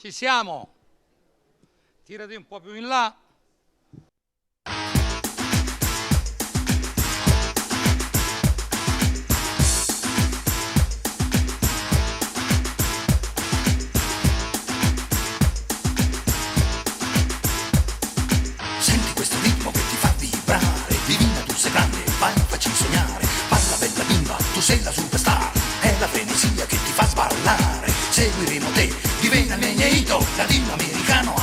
Ci siamo. Tirati un po' più in là. Senti questo ritmo che ti fa vibrare. Divina, tu sei grande, vai, facci sognare. Balla bella bimba, tu sei la superstar. È la frenesia che ti fa sballare. Seguiremo te, diventa il meglio, latino americano.